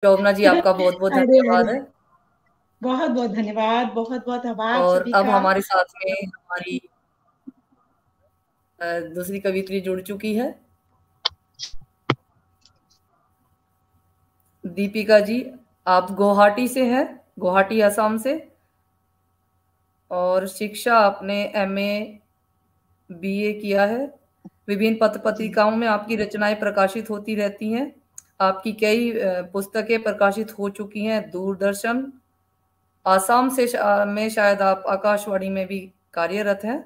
शोभना जी, आपका बहुत-बहुत अरे, धन्यवाद अरे! है। बहुत-बहुत धन्यवाद, बहुत-बहुत आभार और सभी अब का। हमारे साथ में हमारी दूसरी कवियत्री जुड़ चुकी है। दीपिका जी, आप गुवाहाटी से हैं, गुवाहाटी असम से। और शिक्षा आपने एमए, बीए किया है। विभिन्न जी। पत्र-पत्रिकाओं में आपकी रचनाएँ प्रकाशित होती रहती हैं। आपकी कई पुस्तकें प्रकाशित हो चुकी हैं, दूरदर्शन, आसाम से में शायद आप आकाशवाणी में भी कार्यरत हैं।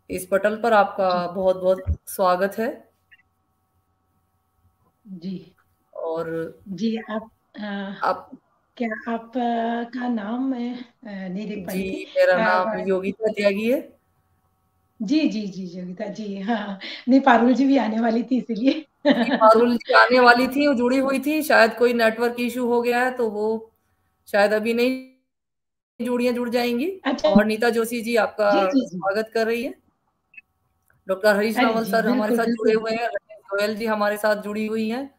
इस पटल पर आपका जी। बहुत-बहुत स्वागत है। जी। और जी, आप आप क्या आप का नाम मैं नहीं देख जी, पाई थी। मेरा नाम अ, योगिता त्यागी है। जी, जी, जी, योगिता जी, हाँ। नहीं, पारुल जी भी आने वाली थी इसीलिए। जी, पारुल जी आने वाली थी, वो जुड़ी हुई थी, शायद कोई नेटवर्क इश्यू हो गया है, तो वो शायद अभी नहीं जुड़ी हैं, जुड़ जाएँगी। अच्छा। और नीता जोशी जी आपका जी, जी, जी। स्वागत कर रही है। डॉक्टर हरीश अरे रावल जी, सर हमारे बिल्कुल, साथ जुड़े बिल्कुल। हुए हैं, रजनी गोयल जी हमारे साथ जुड़ी हुई हैं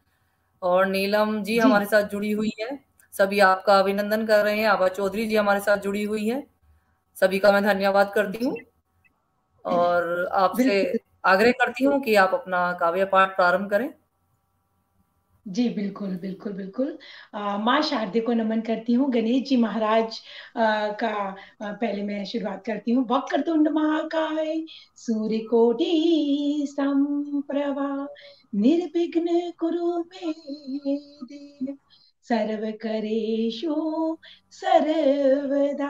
और नीलम जी जी। हमारे साथ जुड़ी हुई हैं। सभी आपका अभिनंदन कर रहे हैं। आभा चौधरी जी हमारे साथ जुड़ी हुई हैं। सभी का मैं धन्यवाद करती जी। हूँ और आपसे बिल्कुल। आग्रह करती हूँ कि आप अपना काव्य पाठ प्रारंभ करें। जी, बिल्कुल, बिल्कुल, बिल्कुल। माँ शारदे को नमन करती हूँ, गणेश जी महाराज का पहले मैं शुरुआत करती हूँ। वक्रतुंड महाकाय, सूर्यकोटि समप्रभा, निर्विघ्न कुरु मे देव, सर्वकरेषु सर्वदा।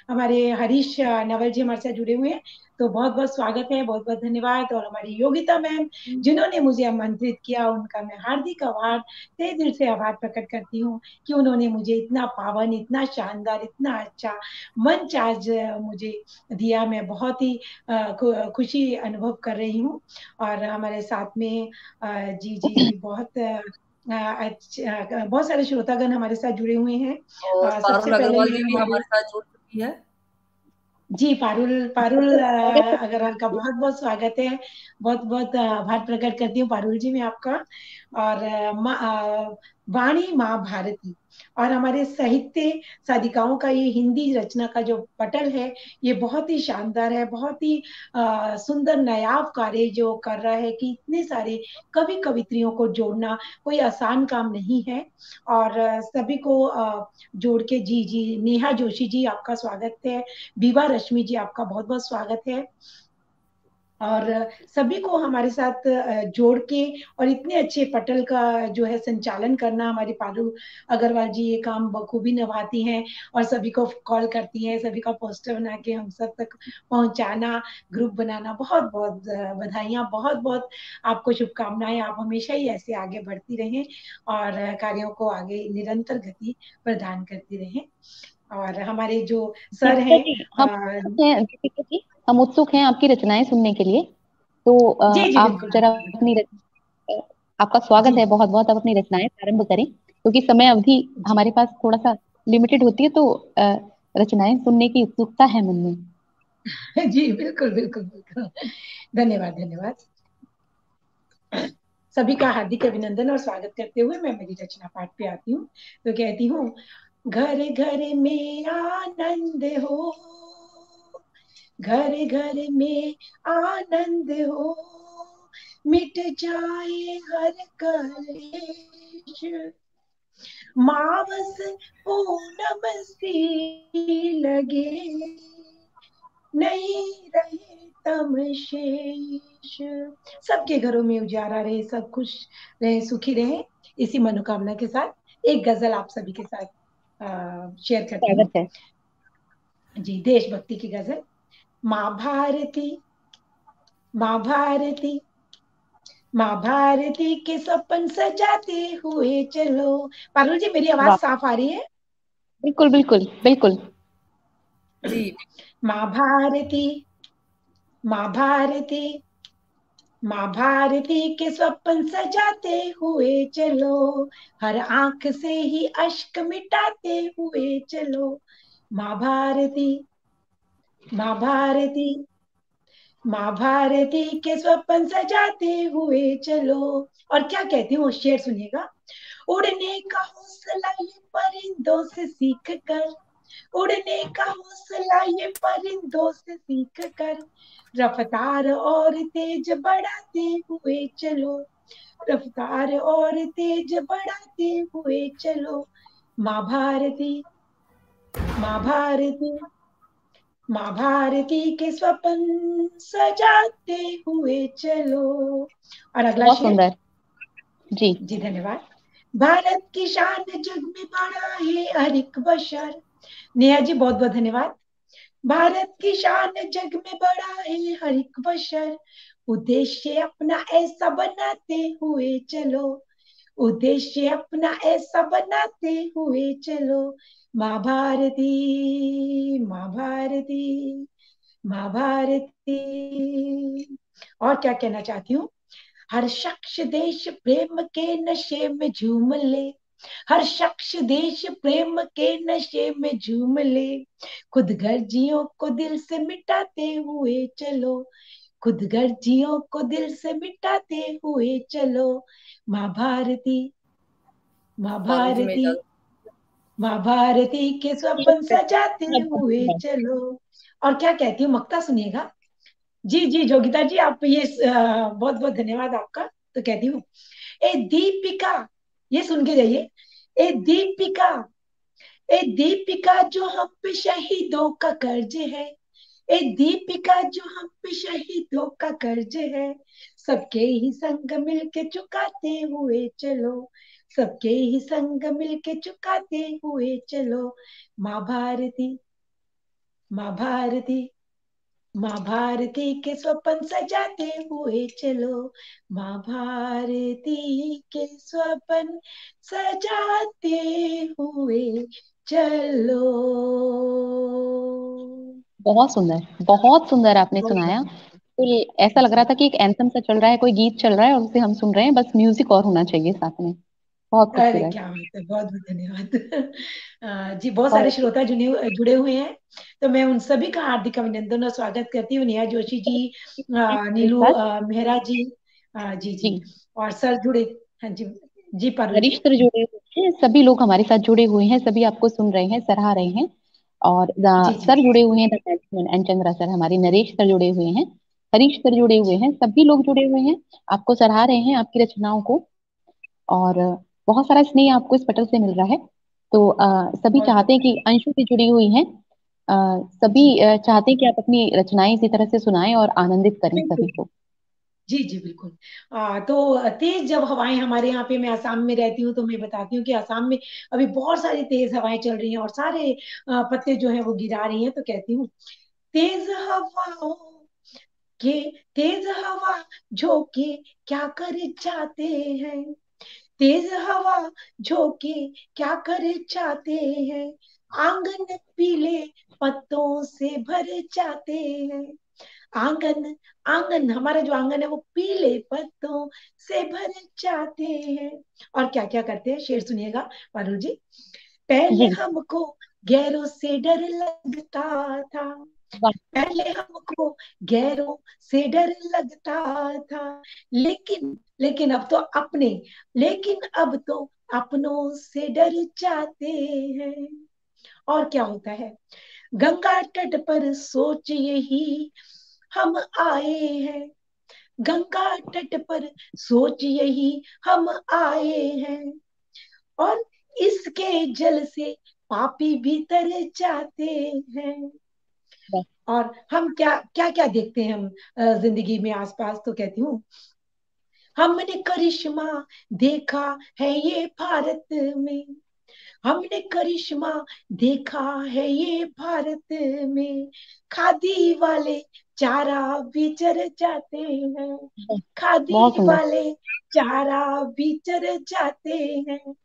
हमारे हरीश नवल जी हमारे साथ जुड़े हुए हैं, तो बहुत-बहुत स्वागत है, बहुत-बहुत धन्यवाद। और हमारी योगिता मैम जिन्होंने मुझे आमंत्रित किया, उनका मैं हार्दिक आभार, तहे दिल से आभार प्रकट करती हूँ कि उन्होंने मुझे इतना पावन, इतना शानदार, इतना अच्छा मंच आज मुझे दिया। मैं बहुत ही खुशी अनुभव कर रही हूँ। और हमारे साथ में जी, जी, जी, बहुत सारे श्रोतागण हमारे साथ जुड़े हुए हैं। और सबसे पारुल पहले अग्रवाल मैं जी भी हमारे हमारे साथ जुड़ चुकी है। जी, पारुल पारुल अग्रवाल का बहुत-बहुत स्वागत है। बहुत-बहुत आभार प्रकट करती हूँ पारुल जी मैं आपका। और वाणी माँ भारती और हमारे साहित्य साधिकाओं का ये हिंदी रचना का जो पटल है, ये बहुत ही शानदार है, बहुत ही सुंदर नायाब कार्य जो कर रहा है कि इतने सारे कवि-कवित्रियों को जोड़ना कोई आसान काम नहीं है। और सभी को जोड़ के जी, जी, नेहा जोशी जी आपका स्वागत है। विवा रश्मि जी आपका बहुत-बहुत स्वागत है। और सभी को हमारे साथ जोड़ के और इतने अच्छे पटल का जो है संचालन करना, हमारी पारुल अग्रवाल जी ये काम बखूबी निभाती हैं और सभी को कॉल करती हैं, सभी का पोस्टर बना के हम सब तक पहुंचाना, ग्रुप बनाना। बहुत-बहुत बधाइयाँ, बहुत-बहुत आपको शुभकामनाएं। आप हमेशा ही ऐसे आगे बढ़ती रहें और कार्यों को आगे निरंतर गति प्रदान करती रहें। और हमारे जो सर दीपिका हैं जी, दीपिका जी, हम उत्सुक हैं आपकी रचनाएं सुनने के लिए। तो जी, जी, आप बिल्कुल, जरा बिल्कुल। आपका स्वागत जी, है, बहुत बहुत। आप अपनी रचनाएं प्रारंभ करें, क्योंकि समय अवधि जी, हमारे पास थोड़ा सा लिमिटेड होती है, तो रचनाएं सुनने की उत्सुकता है मन में। जी, बिल्कुल, बिल्कुल, बिल्कुल। धन्यवाद, धन्यवाद। सभी का हार्दिक अभिनंदन और स्वागत करते हुए मैं मेरी रचना पाठ पे आती हूँ। तो कहती हूँ, घर घर में आनंद हो, घर घर में आनंद हो, मिट जाए हर कलेश, मावस पूनम सी लगे, नहीं रहे तम शेष। सबके घरों में उजाला रहे, सब खुश रहे, सुखी रहे, इसी मनोकामना के साथ एक गजल आप सभी के साथ शेयर करती हूँ। स्वागत है। जी, देशभक्ति की गजल। माँ भारती, माँ भारती, माँ भारती के सपन सजाते हुए चलो। पारुल जी, मेरी आवाज वाह, साफ आ रही है? बिल्कुल बिल्कुल बिल्कुल। जी, माँ भारती, माँ भारती, माँ भारती के स्वप्न सजाते हुए चलो, हर आंख से ही अश्क मिटाते हुए चलो। माँ भारती, माँ भारती, माँ भारती के स्वप्न सजाते हुए चलो। और क्या कहती हूँ, शेर सुनिएगा। उड़ने का हौसला ये परिंदों से सीख कर, उड़ने का हौसला ये परिंदों से सीख कर, रफ्तार और तेज बढ़ाते हुए चलो, रफ्तार और तेज बढ़ाते हुए चलो। माँ भारती, माँ भारती, माँ भारती के स्वप्न सजाते हुए चलो। और अगला बहुत शेर। सुंदर जी। जी धन्यवाद। भारत की शान जग में बड़ा है हर एक बशर। नेहा जी बहुत बहुत धन्यवाद। भारत की शान जग में बड़ा है हर एक बशर, उद्देश्य अपना ऐसा बनाते हुए चलो, उद्देश्य अपना ऐसा बनाते हुए चलो। माँ भारती, माँ भारती, माँ भारती। और क्या कहना चाहती हूँ, हर शख्स देश प्रेम के नशे में झूम ले, हर शख्स देश प्रेम के नशे में झूम ले, खुद गर्जियों को दिल से मिटाते हुए चलो, खुद गर्जियों को दिल से मिटाते हुए चलो। माँ भारती, माँ पारुल जी में भारती, इजाजत। माँ भारती के स्वप्न सजाते हुए चलो। और क्या कहती हूँ, मक्ता सुनिएगा। जी जी जोगिता जी, आप ये बहुत बहुत धन्यवाद आपका। तो कहती हूँ, ए दीपिका, ये सुन के जाइए। ए दीपिका, ए दीपिका जो हम पे शहीदों का कर्ज है, ए दीपिका जो हम पे शहीदों का कर्ज है, सबके ही संग मिलके चुकाते हुए चलो, सबके ही संग मिलके चुकाते हुए चलो। माँ भारती, माँ भारती, माँ भारती के स्वप्न सजाते हुए चलो, माँ भारती के स्वप्न सजाते हुए चलो। बहुत सुंदर आपने सुनाया। तो ये ऐसा लग रहा था कि एक एंथम सा चल रहा है, कोई गीत चल रहा है और उसे हम सुन रहे हैं, बस म्यूजिक और होना चाहिए साथ में। बहुत अरे खूबसूरत। क्या बात है, बहुत बहुत धन्यवाद। जी बहुत सारे और श्रोता जुड़े जुड़े हुए हैं, तो मैं उन सभी का हार्दिक अभिनंदन और स्वागत करती हूँ। नेहा जोशी जी, हमारे नीलू साथ मेहरा जी, जी जी, जी और सर जुड़े। हाँ जी, जी पारुल नरेश जी। सर जुड़े हुए हैं, सभी लोग हमारे साथ जुड़े हुए हैं, सभी आपको सुन रहे हैं, सराह रहे हैं। और जी जी सर जुड़े हुए हैं, एंड चंद्रा सर हमारे, नरेश सर जुड़े हुए हैं, हरीश सर जुड़े हुए जी हैं, सभी लोग जुड़े हुए हैं, आपको सराह रहे हैं, आपकी रचनाओं को। और बहुत सारा स्नेह आपको इस पटल से मिल रहा है। तो सभी बहुत चाहते बहुत हैं कि अंशु भी जुड़ी हुई हैं, सभी जी चाहते हैं कि आप अपनी रचनाएं इसी तरह से सुनाएं और आनंदित करें बिल्कुल। सभी को। जी जी बिल्कुल। तो तेज जब हवाएं हमारे यहाँ पे, मैं असम में रहती हूँ तो मैं बताती हूँ कि असम में अभी बहुत सारी तेज हवाएं चल रही हैं और सारे पत्ते जो है वो गिरा रही हैं। तो कहती हूँ, तेज हवाओं के, तेज हवा झोंके क्या कर जाते हैं, तेज हवा झोंके क्या कर जाते हैं, आंगन पीले पत्तों से भर जाते हैं, आंगन, आंगन हमारा जो आंगन है वो पीले पत्तों से भर जाते हैं। और क्या क्या करते हैं, शेर सुनिएगा पारुल जी। पहले जी हमको गैरों से डर लगता था, वाह। पहले हमको गैरों से डर लगता था, लेकिन लेकिन अब तो अपने, लेकिन अब तो अपनों से डर जाते हैं। और क्या होता है, गंगा तट पर सोच यही हम आए हैं, गंगा तट पर सोच यही हम आए हैं, और इसके जल से पापी भी तर जाते हैं। वाह। और हम क्या क्या क्या देखते हैं हम जिंदगी में आसपास। तो कहती हूँ, हमने करिश्मा देखा है ये भारत में, हमने करिश्मा देखा है ये भारत में, खादी वाले चारा भी चर जाते हैं, बहुत खादी सुंदर। वाले चारा भी चर जाते हैं।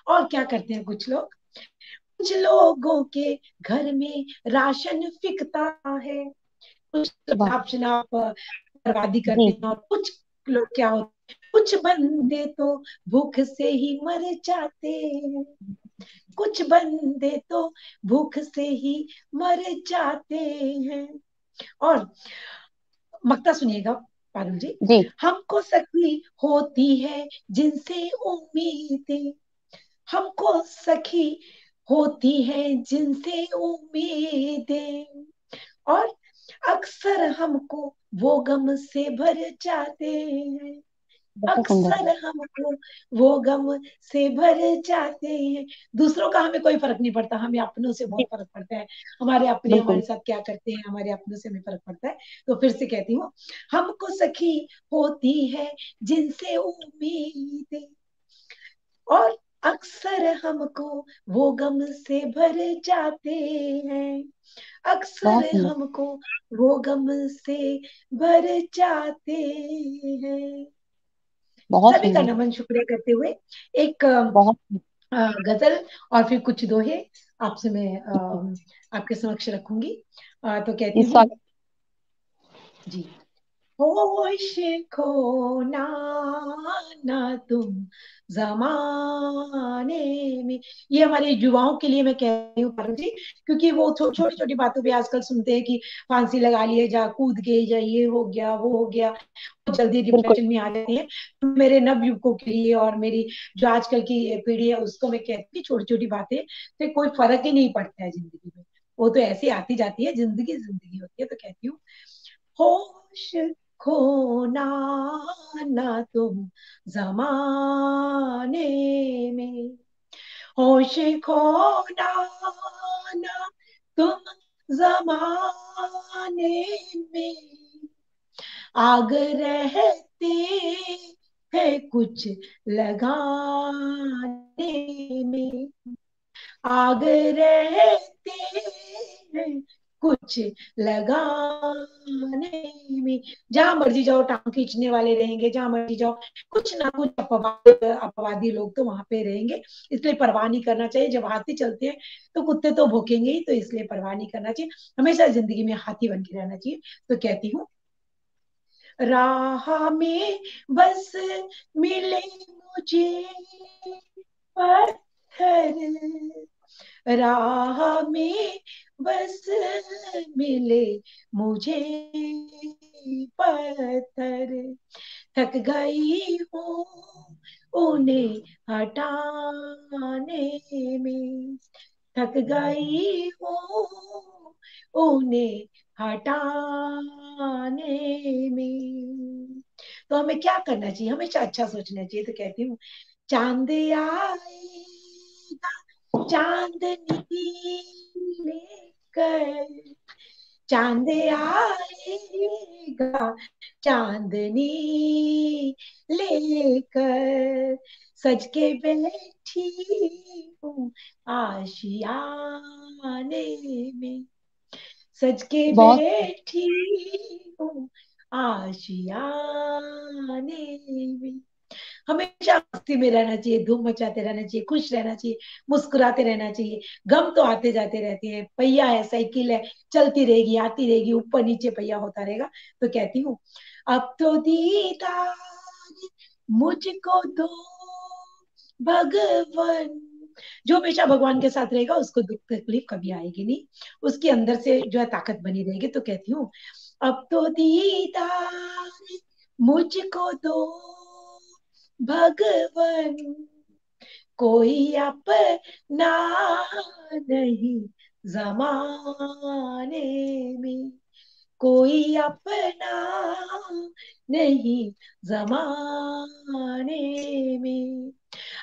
और क्या करते हैं कुछ लोग, कुछ लोगों के घर में राशन फिकता है, कुछ वाह। शराब शनाब बर्बादी जी करते हैं, और कुछ लोग क्या होते हैं, कुछ बंदे तो भूख से ही मर जाते हैं, कुछ बंदे तो भूख से ही मर जाते हैं। और मक्ता सुनिएगा पारुल जी। जी हमको सकी होती है जिनसे उम्मीदें, हमको सखी होती है जिनसे उम्मीदें, और अक्सर हमको वो गम से भर जाते हैं, बहुत सुंदर। अक्सर हमको वो गम से भर जाते हैं। दूसरों का हमें कोई फर्क नहीं पड़ता, हमें अपनों से बहुत फर्क पड़ता है, हमारे अपने बिल्कुल। हमारे साथ क्या करते हैं, हमारे अपनों से हमें फर्क पड़ता है। तो फिर से कहती हूँ, हमको सखी होती है जिनसे उम्मीदें, और अक्सर हमको वो गम से भर जाते हैं, बहुत अक्सर सुंदर। हमको वो गम से भर जाते हैं। बहुत सभी का सुंदर। नमन शुक्रिया करते हुए एक बहुत गजल और फिर कुछ दोहे आपसे मैं सुंदर। आपके समक्ष रखूंगी। तो कहती जी, हूँ स्वागत। जी। होश खोना ना तुम जमाने में, ये हमारे युवाओं के लिए मैं कह रही हूँ पारुल जी, क्योंकि वो छोटी छोटी बातों पे आजकल सुनते हैं कि फांसी लगा लिए, जा कूद गए, जा ये हो गया वो हो गया, वो जल्दी बिल्कुल। डिप्रेशन में आ जाते हैं। तो मेरे नव युवकों के लिए और मेरी जो आजकल की पीढ़ी है उसको मैं कहती हूँ, छोटी छोटी बातें से कोई फर्क ही नहीं पड़ता है जिंदगी में, वो तो ऐसी आती जाती है, जिंदगी जिंदगी होती है। तो कहती हूँ, होश खोना ना तुम जमाने में, होश खोना ना तुम जमाने में, आग रहते हैं कुछ लगाने में, आग रहते हैं कुछ लगाने में, जहां मर्जी जाओ टांग खींचने वाले रहेंगे, जहां मर्जी जाओ कुछ ना कुछ अपवादी लोग तो वहां पे रहेंगे, इसलिए परवाह नहीं करना चाहिए। जब हाथी चलते हैं तो कुत्ते तो भौंकेंगे ही, तो इसलिए परवाह नहीं करना चाहिए, हमेशा जिंदगी में हाथी बन के रहना चाहिए। तो कहती हूँ, राह में बस मिले मुझे पत्थर, राह में बस मिले मुझे पत्थर, थक गई हूँ उन्हें हटाने में, थक गई हूँ उन्हें हटाने में। तो हमें क्या करना चाहिए, हमेशा अच्छा सोचना चाहिए। तो कहती हूँ, चांद आएगा चांदनी लेकर, चांद आएगा चांदनी लेकर, सज के बैठी हूँ आशियाने में, सज के बहुत बैठी हूँ आशियाने में। हमेशा मस्ती में रहना चाहिए, धूम मचाते रहना चाहिए, खुश रहना चाहिए, मुस्कुराते रहना चाहिए। गम तो आते जाते रहते हैं, पहिया है, साइकिल है, चलती रहेगी आती रहेगी, ऊपर नीचे पहिया होता रहेगा। तो कहती हूँ, अब तो दीदार मुझको दो भगवान, जो हमेशा भगवान के साथ रहेगा उसको दुख तकलीफ कभी आएगी नहीं, उसके अंदर से जो है ताकत बनी रहेगी। तो कहती हूँ, अब तो दीदार मुझको दो भगवान, कोई अपना नहीं जमाने में, कोई अपना नहीं जमाने में।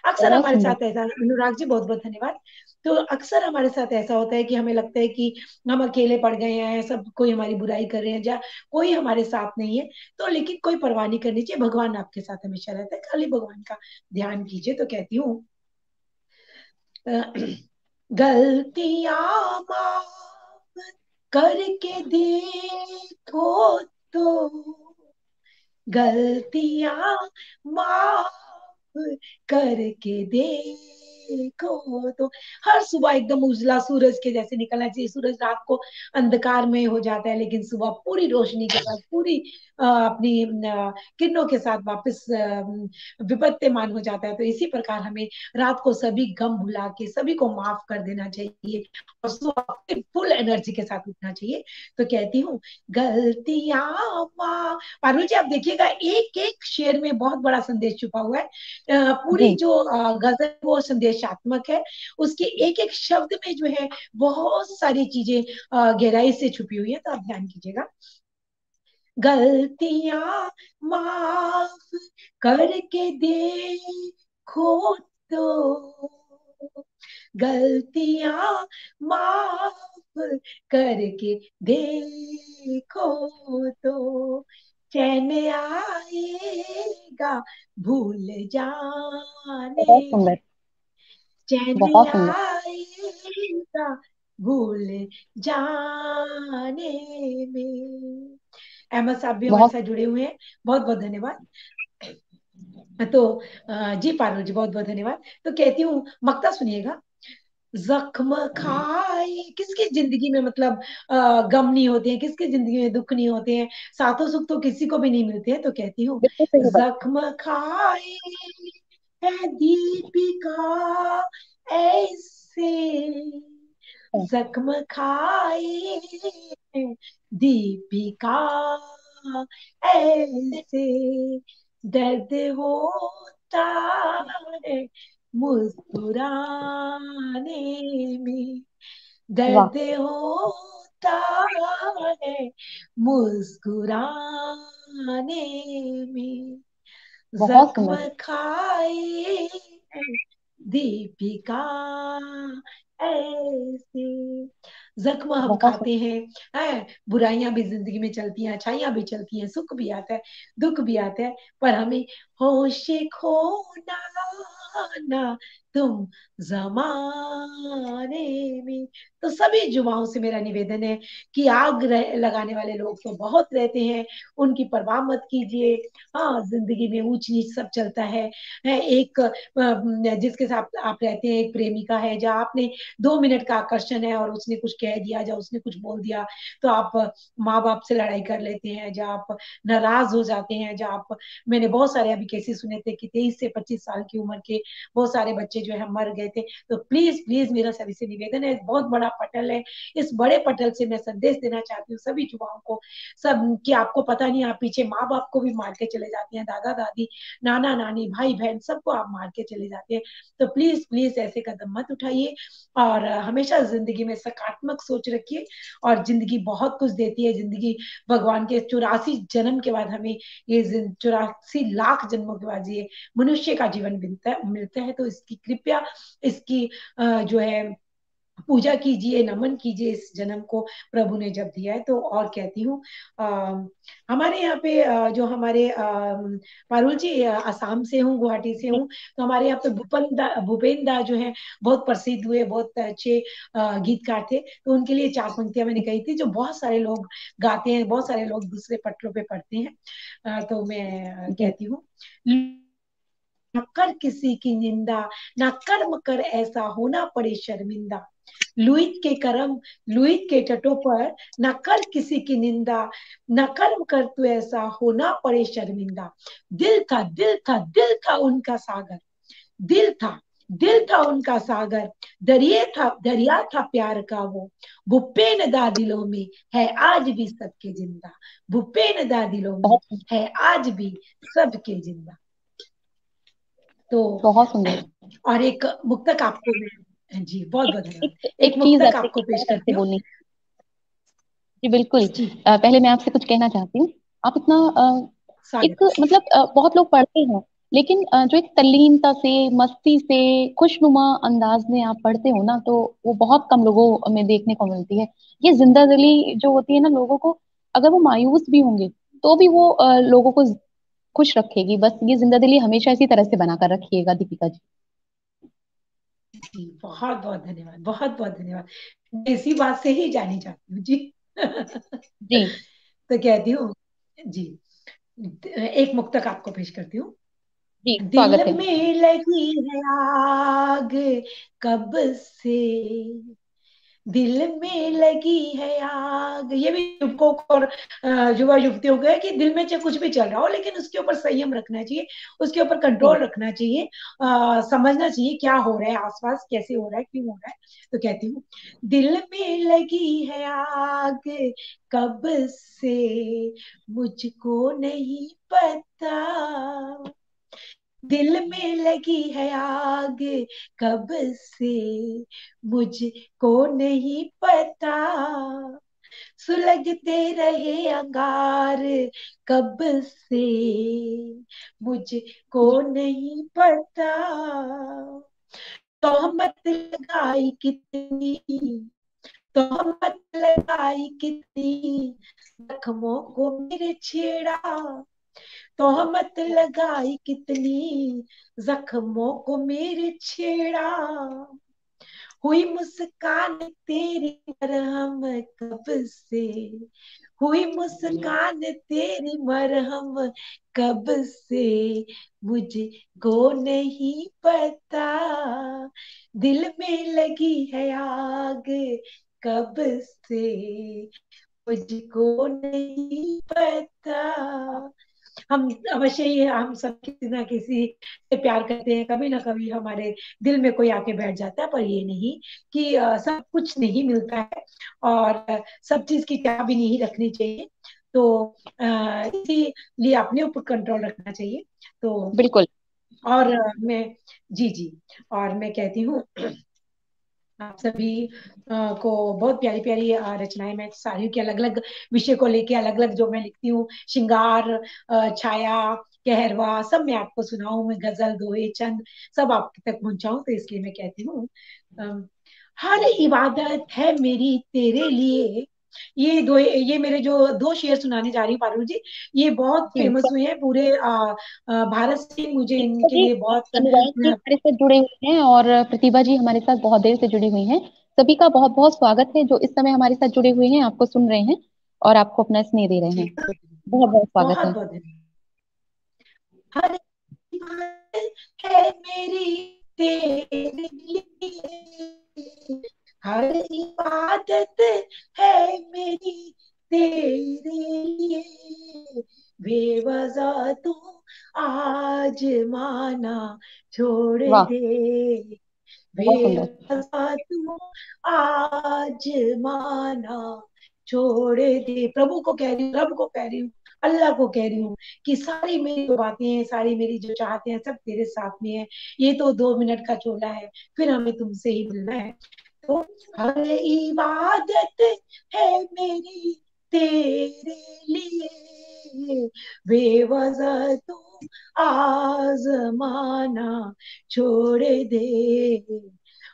अक्सर बहुत हमारे सुंदर। साथ ऐसा, अनुराग जी बहुत बहुत धन्यवाद। तो अक्सर हमारे साथ ऐसा होता है कि हमें लगता है कि हम अकेले पड़ गए हैं, सब कोई हमारी बुराई कर रहे हैं, या कोई हमारे साथ नहीं है। तो लेकिन कोई परवाह नहीं करनी चाहिए, भगवान आपके साथ हमेशा रहता है, खाली भगवान का ध्यान कीजिए। तो कहती हूँ, गलतियां माफ करके देखो तो, गलतियां माफ करके देखो तो, हर सुबह एकदम उजला सूरज के जैसे निकलना चाहिए। सूरज रात को अंधकार में हो जाता है, लेकिन सुबह पूरी रोशनी के साथ, पूरी अपनी किरणों के साथ वापस विपत्तिमान हो जाता है। तो इसी प्रकार हमें रात को सभी गम भुला के सभी को माफ कर देना चाहिए, और सुबह फुल एनर्जी के साथ उठना चाहिए। तो कहती हूँ, गलतियां माफ, पारुल जी आप देखिएगा, एक एक शेर में बहुत बड़ा संदेश छुपा हुआ है। पूरी जी। जो गजल वो संदेश संदेशात्मक है। उसके एक एक शब्द में जो है बहुत सारी चीजें गहराई से छुपी हुई है, तो आप ध्यान कीजिएगा। गलतियां माफ करके देखो तो, गलतियां माफ करके देखो तो, चैन आएगा भूल बहुत जाने सुंदर, में, चैन बहुत सुंदर। आएगा भूल जाने में। अहमद साहब भी हमारे बहुत साथ जुड़े हुए हैं, बहुत बहुत धन्यवाद। तो जी पारुल जी, बहुत बहुत धन्यवाद। तो कहती हूँ, मक्ता सुनिएगा। जख्म खाए, किसकी जिंदगी में मतलब गम नहीं होते हैं, किसकी जिंदगी में दुख नहीं होते हैं, साथों सुख तो किसी को भी नहीं मिलते हैं। तो कहती हूँ, बिल्कुल सही बात है। जख्म खाए है दीपिका ऐसे, जख्म खाए है दीपिका ऐसे, दर्द होता है मुस्कुराने में, वाह, दर्द होता है मुस्कुराने में, बहुत जख्म सुंदर। खाए है दीपिका ऐसे। जख्म हम बहुत खाते सुंदर। हैं, बुराइयां भी जिंदगी में चलती हैं, अच्छाइयां भी चलती हैं, सुख भी आता है, दुख भी आता है, पर हमें होश खोना ना तुम जमाने में। तो सभी युवाओं से मेरा निवेदन है कि आग लगाने वाले लोग तो बहुत रहते हैं, उनकी परवाह मत कीजिए। हाँ, जिंदगी में ऊंच नीच सब चलता है एक जिसके साथ आप रहते हैं, एक प्रेमिका है, जहाँ आपने 2 मिनट का आकर्षण है और उसने कुछ कह दिया, या उसने कुछ बोल दिया, तो आप माँ बाप से लड़ाई कर लेते हैं, जहाँ आप नाराज हो जाते हैं, जहाँ आप, मैंने बहुत सारे अभी केसेस सुने थे कि 23 से 25 साल की उम्र के बहुत सारे बच्चे जो है मर गए थे। तो प्लीज प्लीज मेरा सभी से निवेदन है, बहुत बड़ा पटल है, इस बड़े पटल से मैं संदेश देना चाहती हूँ सभी युवाओं को, सब कि आपको पता नहीं, आप पीछे माँ बाप को भी मार के चले जाते हैं, दादा दादी, नाना नानी, भाई बहन, सबको आप मार के चले जाते हैं। तो प्लीज प्लीज ऐसे कदम मत उठाइए, और हमेशा जिंदगी में सकारात्मक सोच रखिए। और जिंदगी बहुत कुछ देती है, जिंदगी भगवान के 84 जन्म के बाद हमें ये 84 लाख जन्मों के बाद ये मनुष्य का जीवन मिलता है। तो इसकी कृपया, इसकी जो है पूजा कीजिए, नमन कीजिए इस जन्म को प्रभु ने जब दिया है। तो और कहती हूँ, हमारे यहाँ पे जो हमारे पारुल जी, असम से हूँ, गुवाहाटी से हूँ, तो हमारे यहाँ पे भूपेन दा जो है बहुत प्रसिद्ध हुए, बहुत अच्छे गीतकार थे। तो उनके लिए 4 पंक्तियां मैंने कही थी, जो बहुत सारे लोग गाते हैं, बहुत सारे लोग दूसरे पटरों पे पढ़ते हैं। तो मैं जी, कहती हूँ, न कर किसी की निंदा, न कर्म कर ऐसा होना पड़े शर्मिंदा, लुईत के करम, लुईत के तटों पर न कर किसी की निंदा, न कर्म कर तू ऐसा होना पड़े शर्मिंदा, दिल था दिल था दिल था उनका सागर, दिल था दिल था उनका सागर, दरिया था प्यार का वो बेनदा दिलों में है आज भी सबके जिंदा, वो बेनदा दिलों में बहुत सुंदर, है आज भी सबके जिंदा। तो बहुत सुंदर। और एक मुक्तक आपको मैं, जी बहुत बहुत एक धन्यवाद, एक एक चीज मुक्तक आपसे, आपको एक पेश बात आपसे करती हूँ। बोलनी। जी बिल्कुल। जी, पहले मैं आपसे कुछ कहना चाहती हूँ। आप इतना स्वागत। एक मतलब बहुत लोग पढ़ते हैं, लेकिन जो एक तल्लीनता से, मस्ती से, खुशनुमा अंदाज में आप पढ़ते हो ना, तो वो बहुत कम लोगों में देखने को मिलती है। ये जिंदा दिली जो होती है ना, लोगों को, अगर वो मायूस भी होंगे तो भी वो लोगों को खुश रखेगी। बस ये जिंदा दिली हमेशा इसी तरह से बनाकर रखिएगा, दीपिका जी। जी बहुत बहुत धन्यवाद, बहुत बहुत धन्यवाद, मैं इसी बात से ही जानी चाहती हूँ जी। जी तो कहती हूँ जी, एक मुक्तक आपको पेश करती हूँ। जी, दिल स्वागत है। में लगी है आग कब से, दिल में लगी है आग, ये भी युवकों को और युवा युवतियों को है कि दिल में चाहे कुछ भी चल रहा हो, लेकिन उसके ऊपर संयम रखना चाहिए, उसके ऊपर जी, कंट्रोल रखना चाहिए, समझना चाहिए क्या हो रहा है आसपास, कैसे हो रहा है, क्यों हो रहा है। तो कहती हूँ, दिल में लगी है आग कब से, मुझको नहीं पता, दिल में लगी है आग कब से मुझको नहीं पता, सुलगते रहे अंगार कब से मुझको नहीं पता, तोहमत लगाई कितनी, तोहमत लगाई कितनी, जख्मों को मेरे छेड़ा, तोहमत लगाई कितनी, जख्मों को मेरे छेड़ा, हुई मुस्कान तेरी मरहम कब से, हुई मुस्कान तेरी मरहम कब से मुझको नहीं पता, दिल में लगी है आग कब से मुझको नहीं पता। हम अवश्य ही हम सब किसी ना किसी से प्यार करते हैं, कभी ना कभी हमारे दिल में कोई आके बैठ जाता है, पर ये नहीं कि सब कुछ नहीं मिलता है, और सब चीज की चाह भी नहीं रखनी चाहिए, तो इसीलिए अपने ऊपर कंट्रोल रखना चाहिए। तो बिल्कुल। और मैं, जी जी, और मैं कहती हूँ आप सभी को बहुत प्यारी प्यारी रचनाएं मैं सारी की अलग अलग विषय को लेके अलग अलग जो मैं लिखती हूँ, श्रृंगार, छाया, कहरवा, सब मैं आपको सुनाऊं, मैं गजल, दोहे, चंद सब आप तक पहुंचाऊं, तो इसलिए मैं कहती हूँ अम, हर इबादत है मेरी तेरे लिए, ये मेरे जो दो शेर सुनाने जा रही हूँ पारुल जी, ये बहुत जी फेमस हुए हैं पूरे भारत से, मुझे प्रतिभा इनके जी, लिए बहुत अनुराग जी हमारे साथ जुड़े हुए हैं और प्रतिभा जी हमारे साथ बहुत देर से जुड़ी हुई हैं। सभी का बहुत बहुत स्वागत है जो इस समय हमारे साथ जुड़े हुए हैं, आपको सुन रहे हैं और आपको अपना स्नेह दे रहे जी, हैं। बहुत बहुत स्वागत बहुत है। बहुत धन्यवाद। हर इबादत है मेरी तेरे लिए, हर इबादत है मेरी तेरे लिए, बेवजह तू आज माना छोड़ वाह, दे, बहुत सुंदर। बेवजह तू आज माना छोड़ दे, प्रभु को कह रही हूँ, रब को कह रही हूँ, अल्लाह को कह रही हूँ कि सारी मेरी जो बातें हैं, सारी मेरी जो चाहते हैं, सब तेरे साथ में है, ये तो 2 मिनट का चोला है, फिर हमें तुमसे ही मिलना है, तो हर इबादत है मेरी तेरे लिए, बेवजह तू आजमाना छोड़ दे,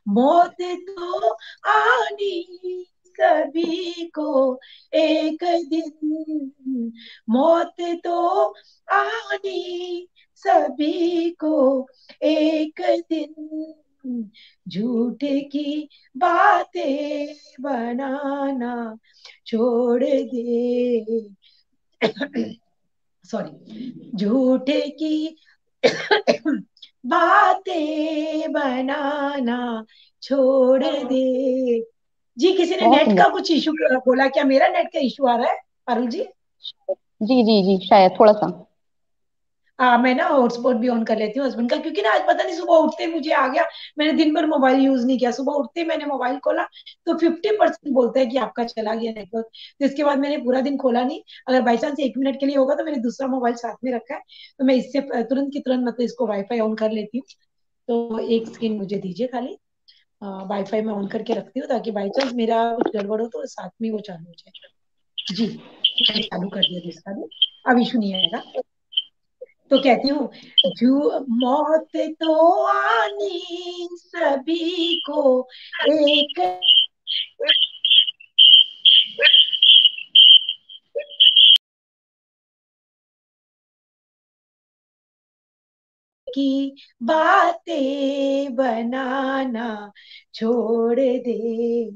मौत तो आनी सभी को एक दिन, मौत तो आनी सभी को एक दिन, झूठ की बातें बनाना छोड़ दे, सॉरी, झूठ की बातें बनाना छोड़ दे। जी, किसी ने बहुत नेट सुंदर। का कुछ इशू बोला, क्या मेरा नेट का इशू आ रहा है अरुण जी? जी जी जी, शायद थोड़ा सा। मैं ना हॉटस्पॉट भी ऑन कर लेती हूँ हस्बैंड का, क्योंकि ना आज पता नहीं सुबह उठते मुझे आ गया, मैंने दिन भर मोबाइल यूज नहीं किया, सुबह उठते मैंने मोबाइल खोला तो 50% बोलता है कि आपका चला गया नेटवर्क, तो इसके बाद मैंने पूरा दिन खोला नहीं, अगर बाई चांस 1 मिनट के लिए होगा तो मैंने दूसरा मोबाइल साथ में रखा है, तो मैं इससे तुरंत की तुरंत मतलब इसको वाईफाई ऑन कर लेती हूँ, तो एक स्क्रीन मुझे दीजिए खाली, वाईफाई में ऑन करके रखती हूँ ताकि बाई चांस मेरा कुछ गड़बड़ हो तो साथ में वो चालू हो जाए। जी, मैंने चालू कर दिया दूसरा भी, अब इशू नहीं आएगा, तो कहती हूँ, जो मौत तो आनी सभी को एक की बातें बनाना छोड़ दे,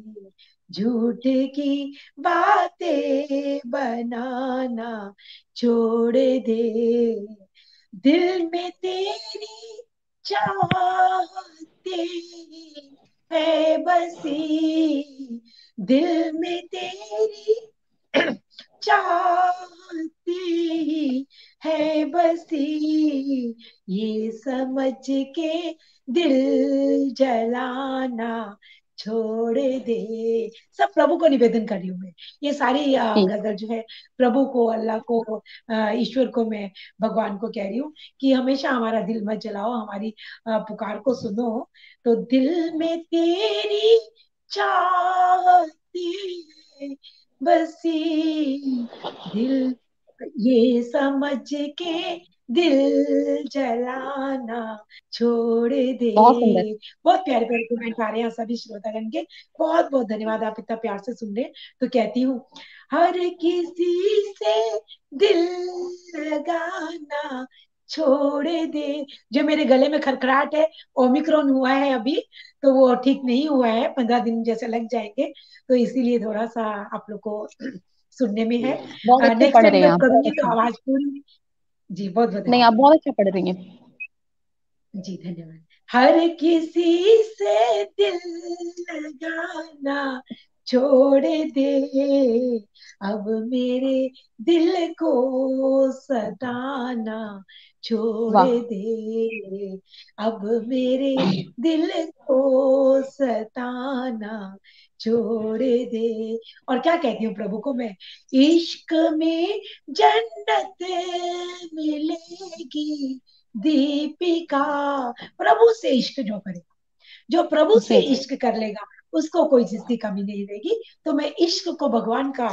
झूठ की बातें बनाना छोड़ दे, दिल में तेरी चाहते है बसी, दिल में तेरी चाहती है बसी, ये समझ के दिल जलाना छोड़ दे। सब प्रभु को निवेदन कर रही हूँ मैं। ये सारी जी गजल जो है प्रभु को, अल्लाह को, ईश्वर को, मैं भगवान को कह रही हूँ कि हमेशा हमारा दिल मत जलाओ, हमारी पुकार को सुनो। तो दिल में तेरी चाहती बसी, दिल ये समझ के दिल जलाना छोड़ दे। बहुत सुंदर। बहुत प्यारे प्यारे कमेंट आ रहे हैं सभी श्रोतागण के। बहुत बहुत धन्यवाद, आप इतना प्यार से सुन रहे हैं। तो कहती हूँ, हर किसी से दिल लगाना छोड़ दे। जो मेरे गले में खरखराहट है, ओमिक्रॉन हुआ है अभी, तो वो ठीक नहीं हुआ है, 15 दिन जैसे लग जाएंगे, तो इसीलिए थोड़ा सा आप लोग को सुनने में है। बहुत अच्छे नेक्स्ट पढ़ टाइम रहे हैं जब आप, बहुत करूंगी तो अच्छे। आवाज पूरी। जी बहुत बहुत नहीं, धन्यवाद। आप बहुत अच्छा पढ़ रही हैं। जी धन्यवाद। हर किसी से दिल लगाना छोड़ दे, अब मेरे दिल को सताना छोड़ वाह। दे, अब मेरे दिल को सताना छोड़ दे। और क्या कहती हूँ प्रभु को मैं, इश्क में जन्नत मिलेगी दीपिका। प्रभु से इश्क जो करेगा, जो प्रभु से जी इश्क कर लेगा, उसको कोई चीज की कमी नहीं रहेगी। तो मैं इश्क को भगवान का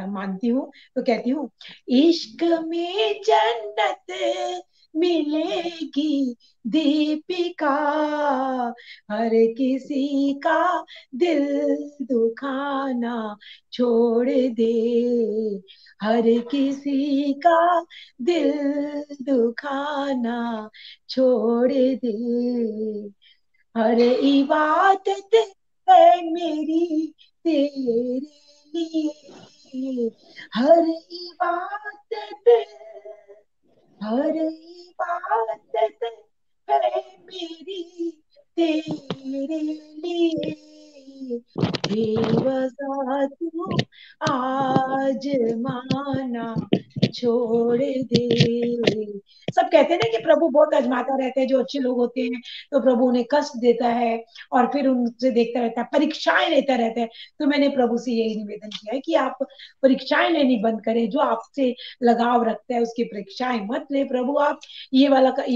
मानती हूँ। तो कहती हूँ, इश्क में जन्नत मिलेगी दीपिका, हर किसी का दिल दुखाना छोड़ दे, हर किसी का दिल दुखाना छोड़ दे। हर इबादत है मेरी तेरे लिए, हर इबादत, हर इबादत है मेरी तेरे लिए, बेवजह तू आज माना छोड़ दे। सब कहते हैं ना कि प्रभु बहुत आजमाता रहता है, जो अच्छे लोग होते हैं तो प्रभु उन्हें कष्ट देता है और फिर उनसे देखता रहता है, परीक्षाएं लेता रहता है। तो मैंने प्रभु से यही निवेदन किया है कि आप परीक्षाएं लेनी बंद करें। जो आपसे लगाव रखता है उसकी परीक्षाएं मत ले प्रभु आप। ये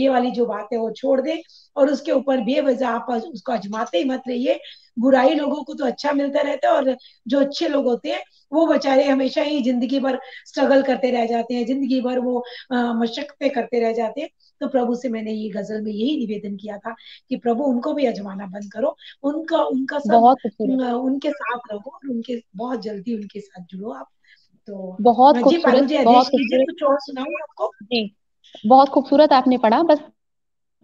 वाली जो बात है वो छोड़ दे, और उसके ऊपर बेवजह आप उसको अजमाते ही मत रहिए। बुराई लोगों को तो अच्छा मिलता रहता है, और जो अच्छे लोग होते हैं वो बेचारे हमेशा ही जिंदगी भर स्ट्रगल करते रह जाते हैं, जिंदगी भर वो मशक्कतें करते रह जाते हैं। तो प्रभु से मैंने ये गजल में यही निवेदन किया था कि प्रभु उनको भी आजमाना बंद करो, उनका उनका सब बहुत खूबसूरत। उनके साथ रहो, और उनके बहुत जल्दी उनके साथ जुड़ो आप। तो बहुत जी पारुल खूबसूरत, जी आदेश बहुत कीजिए, खूबसूरत। कुछ और सुनाऊं आपको। जी, बहुत खूबसूरत आपने पढ़ा। बस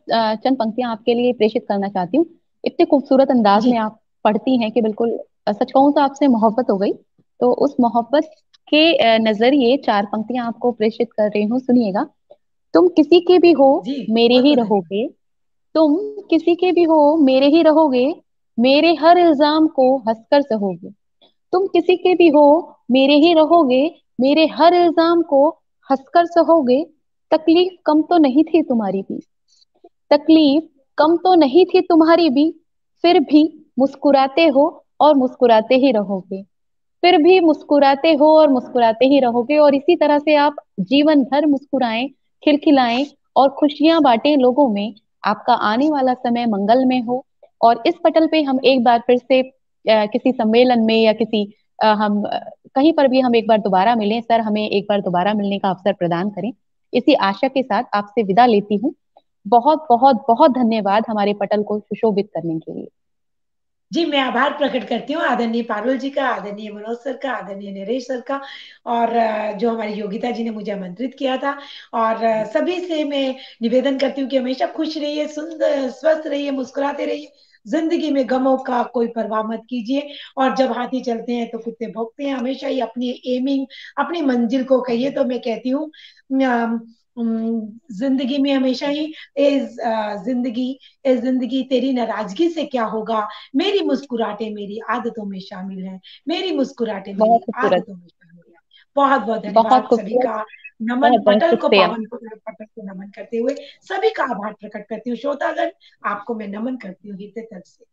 चंद पंक्तियां आपके लिए प्रेषित करना चाहती हूँ। इतने खूबसूरत अंदाज जी में आप पढ़ती हैं कि बिल्कुल सच कहूँ तो आपसे मोहब्बत हो गई। तो उस मोहब्बत के नजरिए चार पंक्तियां आपको प्रेषित कर रही हूँ, सुनिएगा। तुम किसी के भी हो जी मेरे बहुत ही बहुत धन्यवाद। रहोगे, तुम किसी के भी हो मेरे ही रहोगे, मेरे हर इल्जाम को हंसकर सहोगे। तुम किसी के भी हो मेरे ही रहोगे, मेरे हर इल्जाम को हंसकर सहोगे। तकलीफ कम तो नहीं थी तुम्हारी भी, तकलीफ कम तो नहीं थी तुम्हारी भी, फिर भी मुस्कुराते हो और मुस्कुराते ही रहोगे। फिर भी मुस्कुराते हो और मुस्कुराते ही रहोगे, और इसी तरह से आप जीवन भर मुस्कुराएं, खिलखिलाएं और खुशियां बांटें लोगों में। आपका आने वाला समय मंगलमय हो। और इस पटल पे हम एक बार फिर से किसी सम्मेलन में या किसी कहीं पर भी हम एक बार दोबारा मिलें। सर हमें एक बार दोबारा मिलने का अवसर प्रदान करें, इसी आशा के साथ आपसे विदा लेती हूँ। बहुत बहुत बहुत धन्यवाद हमारे पटल को सुशोभित करने के लिए। जी मैं आभार प्रकट करती हूँ आदरणीय पारुल जी का, आदरणीय मनोज सर का, आदरणीय नरेश सर का, और जो हमारी योगिता जी ने मुझे आमंत्रित किया था। और सभी से मैं निवेदन करती हूँ कि हमेशा खुश रहिए, सुंदर स्वस्थ रहिए, मुस्कुराते रहिए। जिंदगी में गमों का कोई परवाह मत कीजिए, और जब हाथी चलते हैं तो कुत्ते भौंकते हैं। हमेशा ही अपनी एमिंग, अपनी मंजिल को कहिए। तो मैं कहती हूँ जिंदगी में हमेशा ही इस जिंदगी, इस जिंदगी तेरी नाराजगी से क्या होगा, मेरी मुस्कुराहटें मेरी आदतों में शामिल है, मेरी मुस्कुराहटें बहुत मेरी खूबसूरत। आदतों में शामिल है। बहुत बहुत बहुत धन्यवाद सभी खूबसूरत। का। नमन, बहुत बहुत पटल को, शुक्रिया। पावन पटल को नमन करते हुए सभी का आभार प्रकट करती हूँ। श्रोतागण, आपको मैं नमन करती हूँ हृदय तल से।